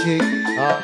musik. Oh.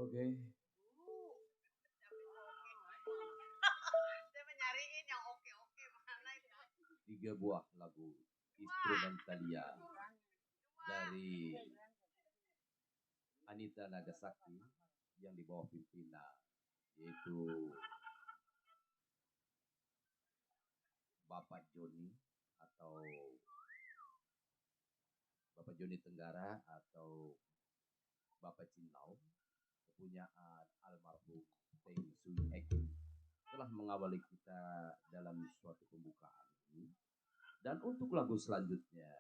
Oke. Saya menyariin yang oke-oke mana itu. 3 buah lagu instrumentalia dari Anita Nagasaki yang di bawah pimpinan yaitu Bapak Joni atau Bapak Joni Tenggara atau Bapak Cinlau, kepunyaan almarhum Teng Sui Eki, telah mengawali kita dalam suatu pembukaan ini. Dan untuk lagu selanjutnya,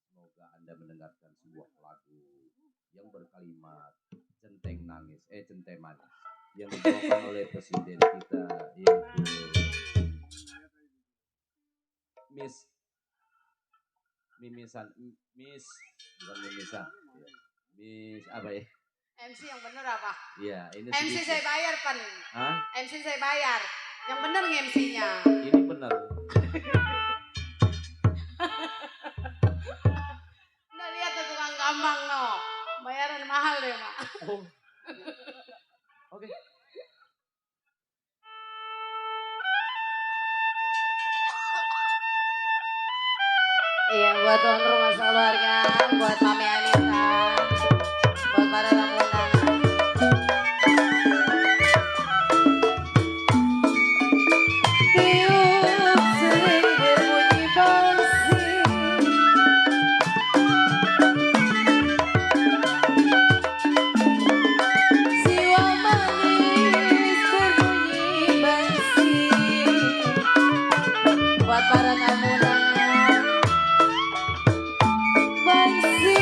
semoga Anda mendengarkan sebuah lagu yang berkalimat centeng nangis, centeng manis, yang dibawakan oleh presiden kita yaitu Miss Mimisan, Miss bukan Mimisan, Miss apa ya? MC yang bener apa? Iya, ini MC sedikit. saya bayar pan. Hah? MC saya bayar. Yang bener nih MC-nya. Ini benar. Nggak lihat tuh tukang gambang no. Bayaran mahal deh mak. Oh. Oke. Iya buat tuan rumah sekeluarga, buat Mami Anita, buat para tamunan. Tiup sering berbunyi bangsi, jiwa manis berbunyi bangsi, buat para tamunan. Bangsi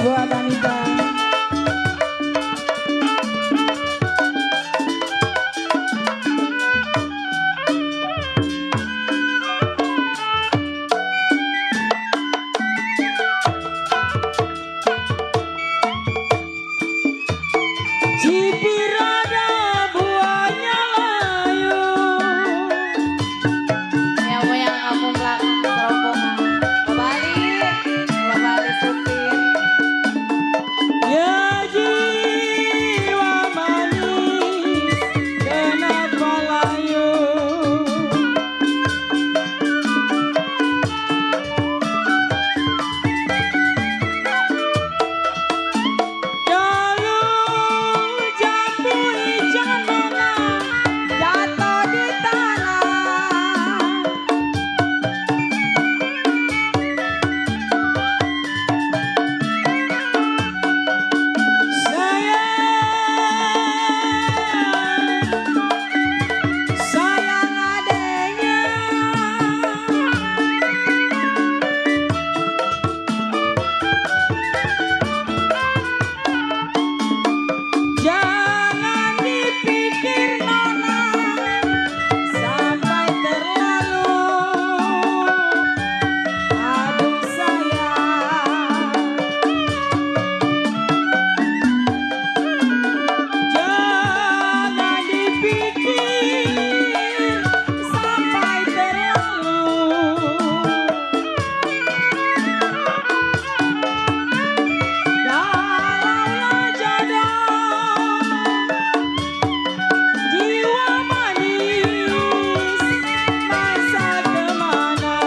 buat Anita. Cipirada buahnya layu. Yang kampung belakang rombongan. Babali supir. Ya jiwa manis kenapa layu. Jalur jatuh jana jatuh di tanah. Sayang adanya. Jangan dipikir nona sampai terlalu. Aduh sayang. Jangan dipikir sampai terlalu. Kalaulah jodoh jiwa manis masa kemana.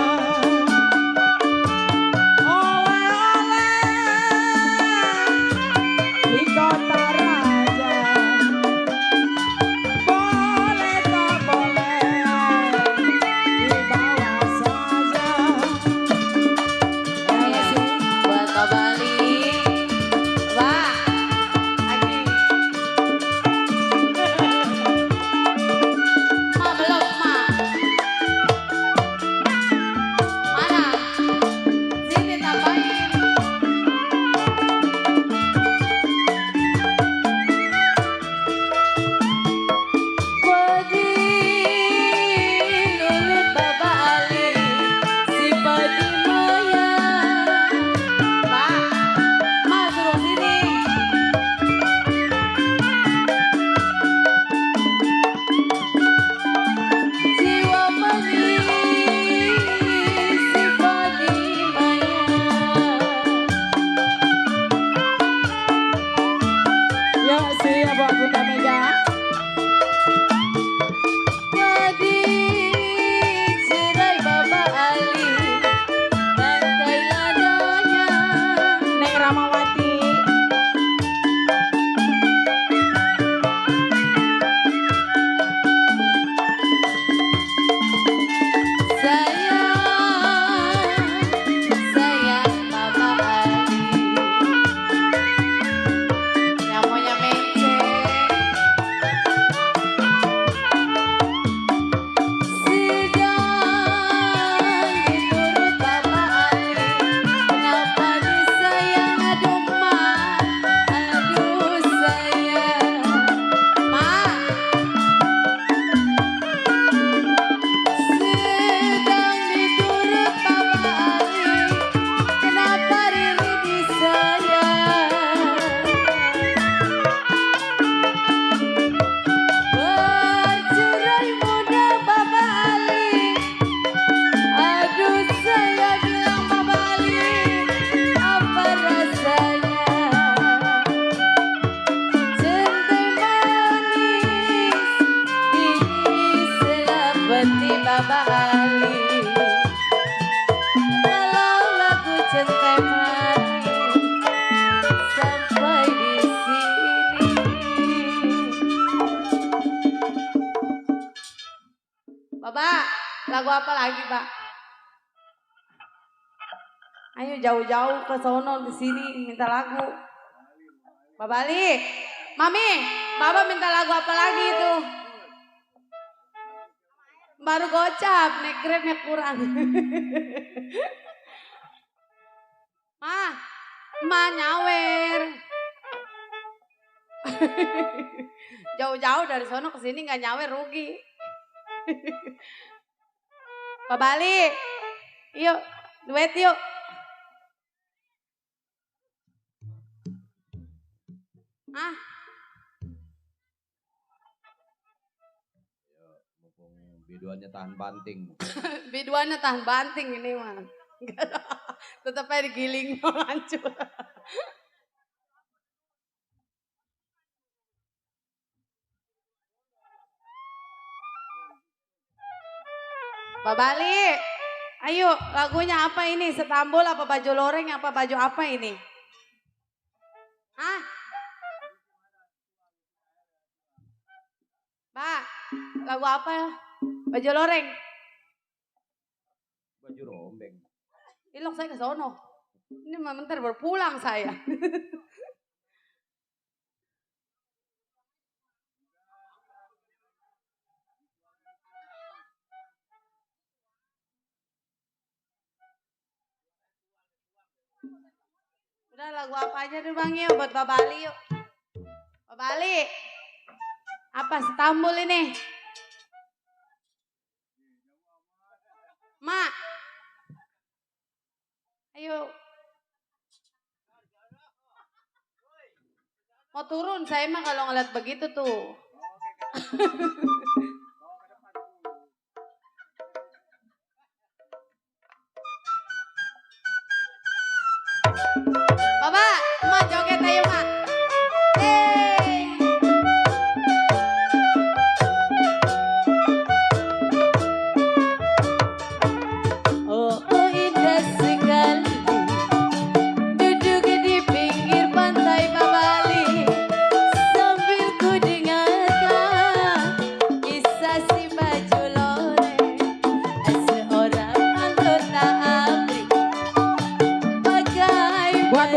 Oleh-oleh di kota raja. Boleh tak boleh dibawa saja. Iya, buat Babali. Wah, lagi. Ma belum, Ma. Mana? Sini tambahin. Padi lulut Babali, si padi maya. Ma suruh sini. Jiwa manis, si padi maya. Ya siap buat Bunda Mega. Padi cerai Babali, bangkai ladanya. Neng Ramawati. Sayang Babali. Yang maunya menceng. Sedang diturut Babali, kenapa disayang aduh ma, aduh sayang. Ma. Sedang diturut Babali, kenapa Riri disayang? Bercerai muda Babali, aduh saya bilang Babali, apa rasanya? Centai manis, ini selepeti Babali. Kalau lagu centai manis sampai di sini. Bapak, lagu apa lagi, Pak? Ayo jauh-jauh ke sono di sini minta lagu. Babali, Mami, Bapak minta lagu apa lagi itu? Baru gocap, naik grabnya kurang. Ma, Ma nyawer. Jauh-jauh dari sono ke sini nggak nyawer rugi. Pak Bali, yuk duet yuk. Ah, Mumpung biduannya tahan banting. biduannya tahan banting ini mah. Tetap aja digiling hancur. Pak Bali, ayo lagunya apa ini? Setambul apa baju loreng apa baju apa ini? Hah? Pak, lagu apa ya? Baju loreng. Baju rombeng. Ilok saya ke sono. Ini bentar berpulang saya. Udah lagu apa aja deh Bang yuk buat Pak Bali yuk. Pak Bali. Apa Stambul ini? Mak. Ayo. Mau turun saya mah kalau ngeliat begitu tuh. Bapak, emak joget ayo mak. Oh, oh indah sekali duduk di pinggir pantai Babali sambil ku dengarkan kisah si baju loreng seorang anggota ABRI bagai Buat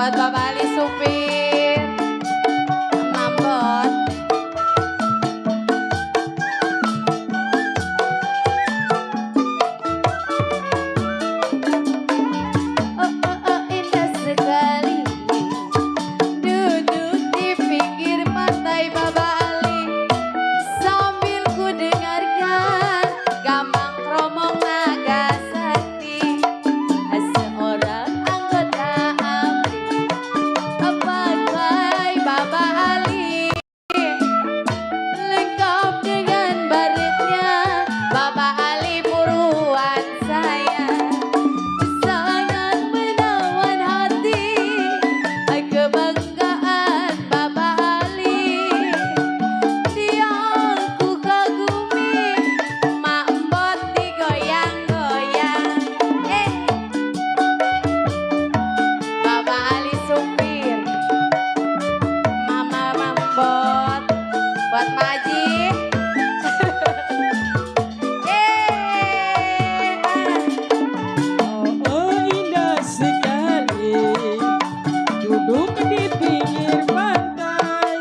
buat Bapak Ali supir Mambot. Indah sekali duduk di pinggir pantai Bapak Ali sambil ku dengarkan gambang kromong naga sakti seorang anggota ABRI pakai Bapak Ali lengkap dengan baretnya. Bapak Ali buruan saya sangat menawan hati kebanggaan Bapak Ali dia ku kagumi mak embot digoyang-goyang. Bapak Ali supir Mama Mambot buat Maji. Indah sekali duduk di pinggir pantai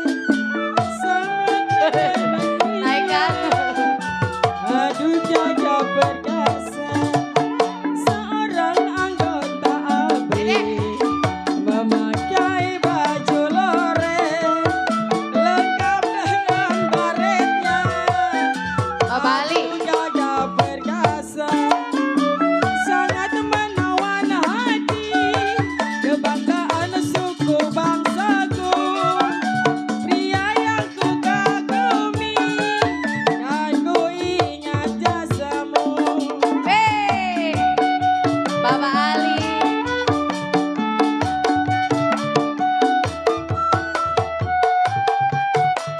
sangat Naikkan. aduh jaga perkasa seorang anggota ABRI memakai baju loreng lengkap dengan baretnya. Bapak Ali Jaga perkasa sangat menawan hati kebanggaan suku bangsaku pria yang ku kagumi dan ku ingat jasamu. Bapak Ali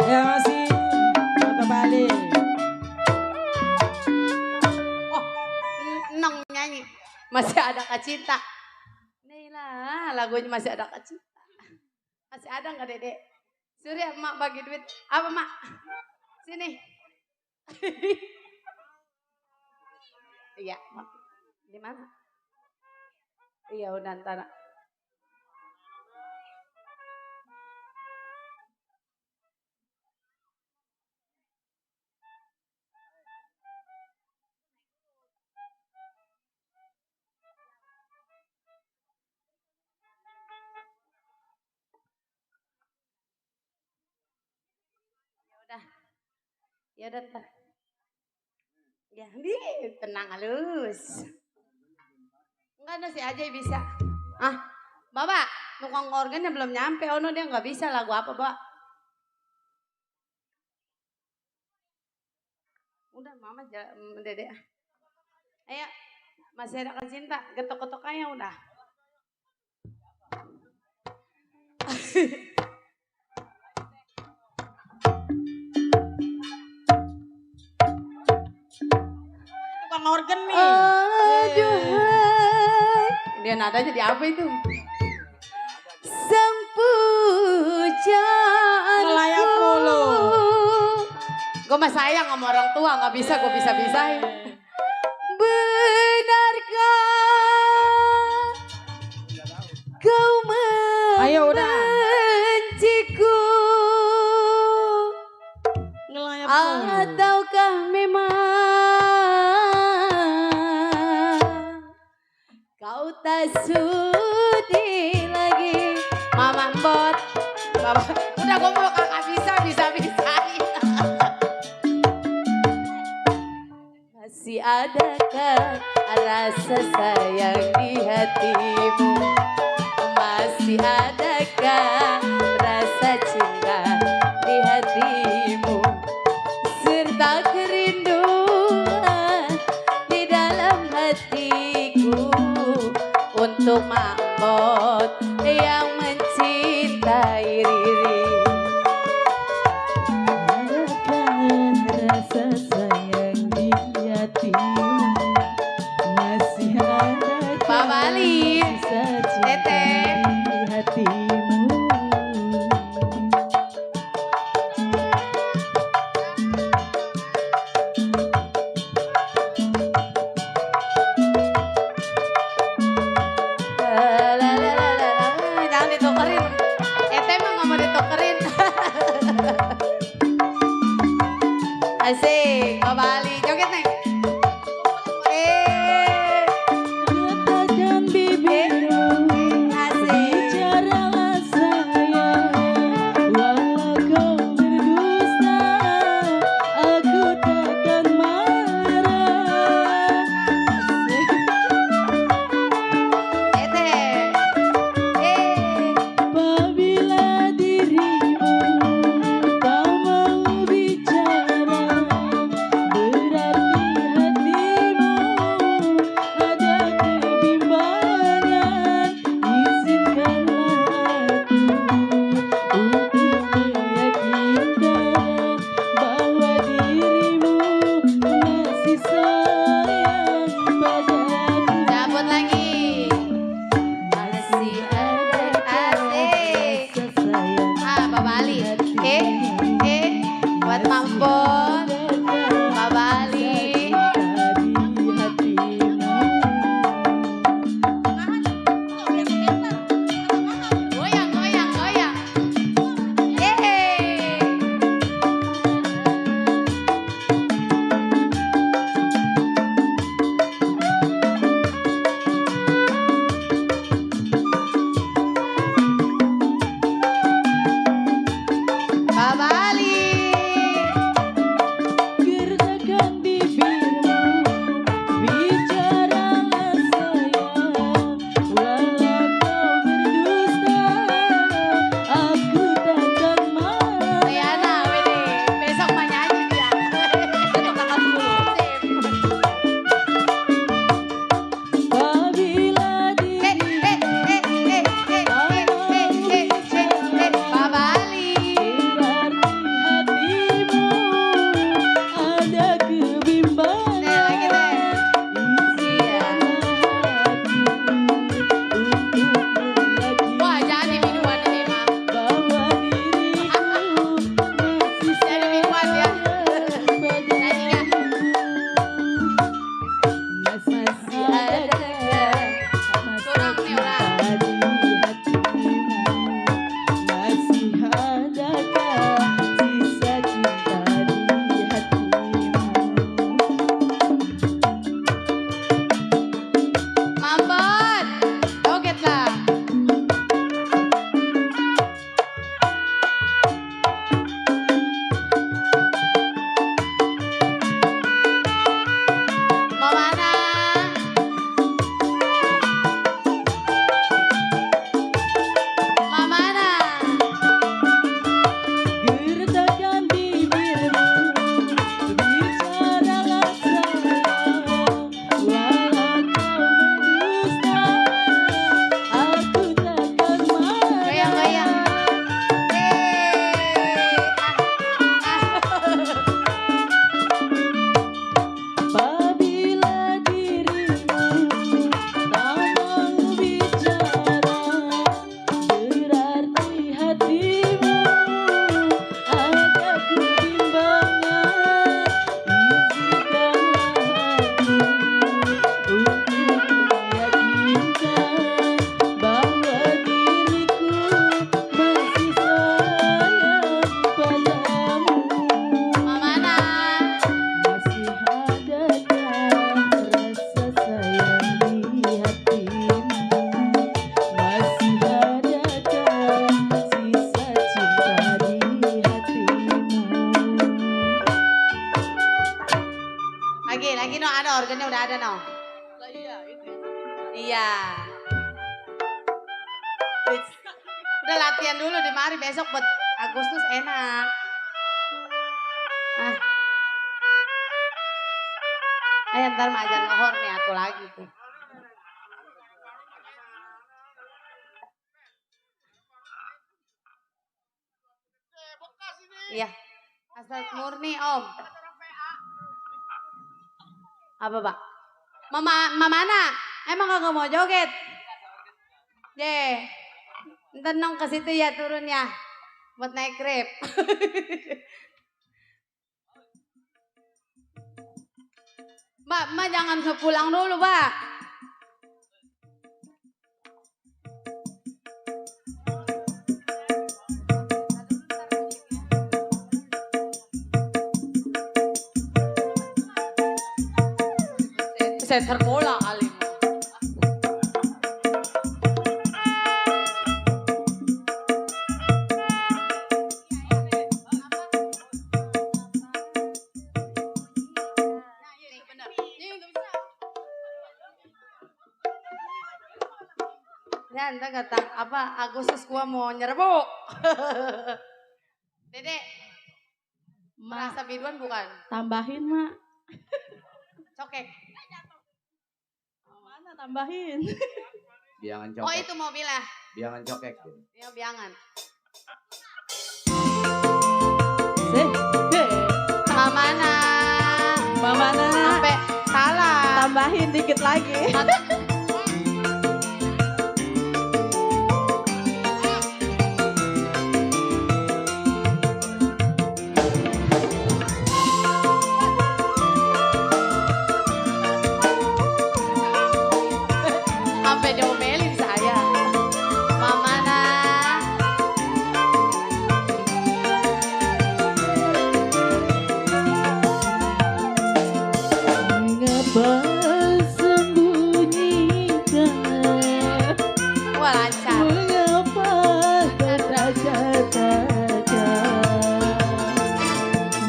Ya masih Kota Bali. Nong nyanyi masih ada Cinta. Nih lah lagunya masih ada Cinta. Masih ada nggak Dedek? Surya mak bagi duit apa mak? Sini. Iya mak. Di mana? Iya udah ntar. Ya udah ntar. Ya tenang halus. Enggak nasi aja bisa. Ah, Bapak, tukang organnya belum nyampe. Ono dia nggak bisa lagu apa, Pak? Udah, Mama Dedek. Ayo, masih ada Cinta. Getok-getok aja udah. Tukang organ nih. Aduh, dia nadanya di apa itu? Sempujanku. Melayap mulu. Gue mah sayang sama orang tua, nggak bisa gue bisa-bisain. Benarkah kau Ayo udah. membenciku? Ngelayap mulu. Ataukah memang kau tak sudi lagi? Mama Mbot, Mama, udah gue mau kakak bisa-bisain. Masih adakah rasa sayang di hatimu? Masih adakah rasa cinta di hatimu? Serta kerinduan di dalam hatiku untuk Mambot yang mencintai Riri. Adakah rasa sayang di hatimu? Masih adakah Pak Bali, sisa cinta Teteh. di hatimu? Asik, Mbak Bali. Joget nih. Katakan bibirmu, Asik. bicaralah sayang, walau kau berdusta, aku takkan marah. Ete. Eh. Apabila dirimu tak mau bicara, berarti hatimu ada kebimbangan. Izinkanlah aku untuk meyakinkan bahwa dirimu masih sayang padaku. Cabut lagi. Masih ada asik. Rasa sayang Mbak Bali. Buat Mampon. Mbak Bali. Goyang, goyang, goyang. Yeay. Mbak Bali. Gertakan bibirmu, bicaralah sayang, walau kau berdusta, aku takkan marah. Riana, Willy. Besok mah nyanyi dia. Besok tanggal 10. Apabila dirimu Mbak Bali. berarti hatimu ada kebimbangan. Nih, lagi deh. Iya. Wah, jadi minuman ini mah. Bahwa diriku masih Jadi minuman ya. nyanyinya masih ada Kurang nih orang. di hatimu, masih adakah sisa cinta di hatimu. Mampon. Joget lah. Mau mana? Mau mana? Gertakan bibirmu, bicaralah sayang, walau kau berdusta, aku takkan Goyang, goyang. Apabila dirimu tak mau bicara, berarti hatimu ada kebimbangan. Izinkanlah aku untuk meyakinkan bahwa diriku masih sayang padamu. Mau mana? Masih adakah rasa sayang di hatimu? Masih adakah sisa cinta di hatimu? Lagi no ada organnya udah ada no. Iya. Udah latihan dulu di mari besok buat Agustus enak. Ayo ntar mah ajan lohor nih aku lagi tuh. Iya. Asal murni om. Apa pak? Mama mana? Emang kagak mau joget? Deh. Ntar nong ke situ ya turun ya. Buat naik Grab. Mbak jangan pulang dulu, Mbak. setter bola kali. Ya, entah kata apa Agustus gua mau nyerbu. Dede, Mak, merasa biduan bukan? tambahin, Mak. Cokek. Mana tambahin? Biangan Oh cokek. itu mobilnya. Biangan cokek. Ya biangan. Seh, Mamana. Mamana. Sampai salah. Tambahin dikit lagi. Sampai diomelin saya. Mamana. Mengapa sembunyikan? Wah lancar. Mengapa kau tak katakan?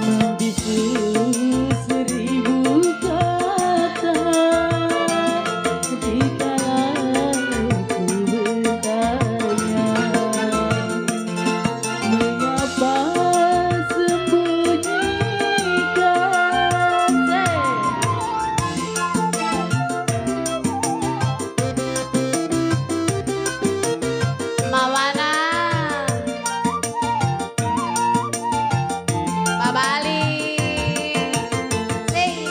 Membisu seribu kata dikala ku bertanya. Mengapa sembunyikan? Mamana. Babali. Say.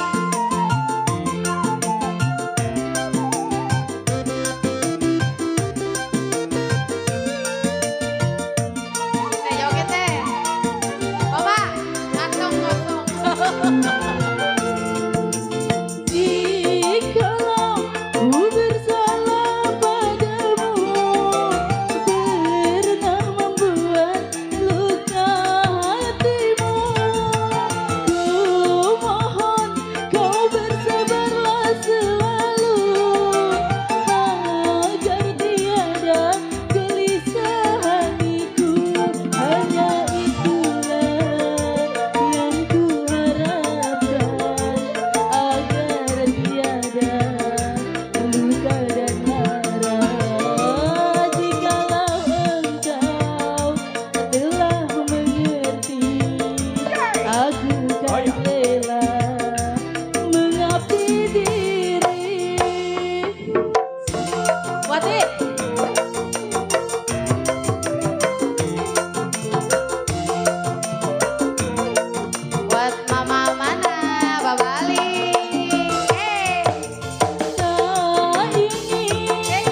Joget deh. Baba, kantong kosong. Jikalau ku bersalah padamu, pernah membuat luka hatimu, ku mohon kau bersabarlah selalu, agar tiada gelisah hatiku. Hanya itulah yang ku harapkan, agar tiada luka dan lara. Jikalau engkau telah mengerti, aku kan rela mengabdi diri. Wati. Buat mama mana, Babali. Tak ingin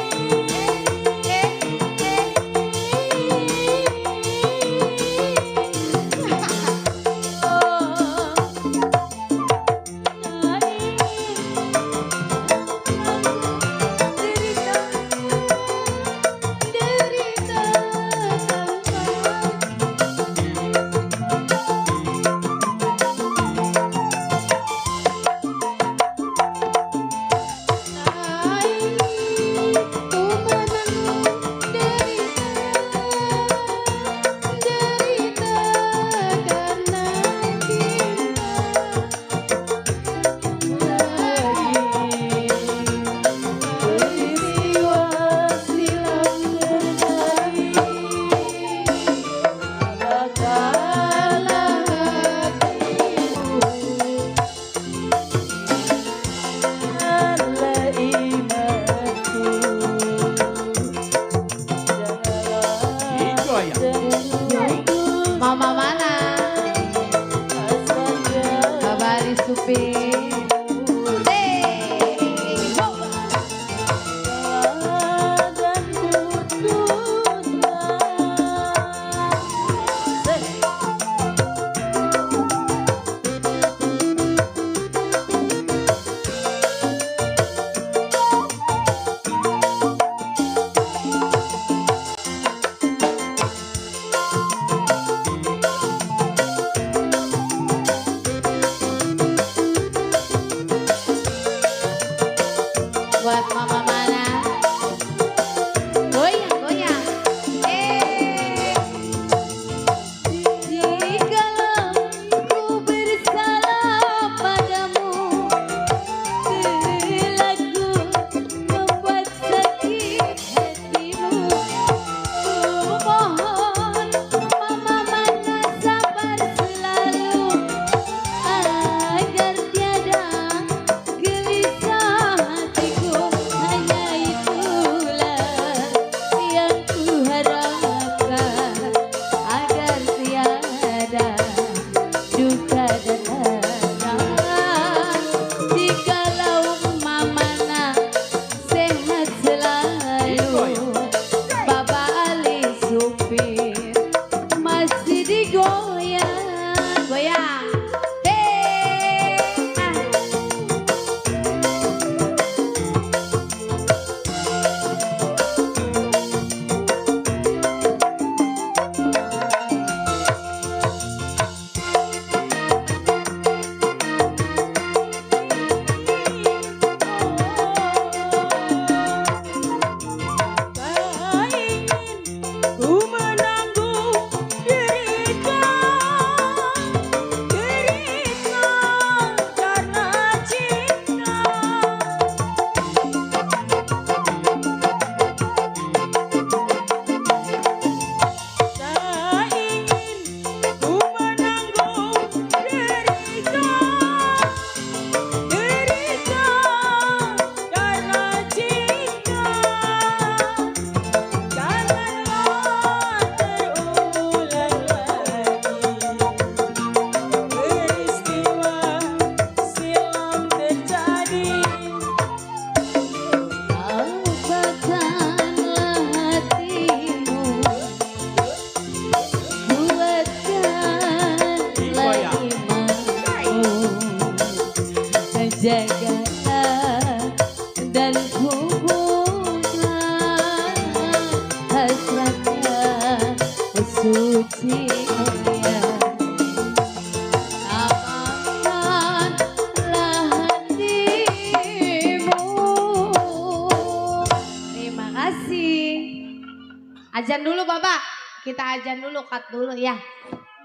Azan dulu Bapak. Kita azan dulu, cut dulu ya.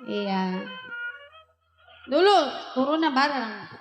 Iya. Dulu turunnya bareng.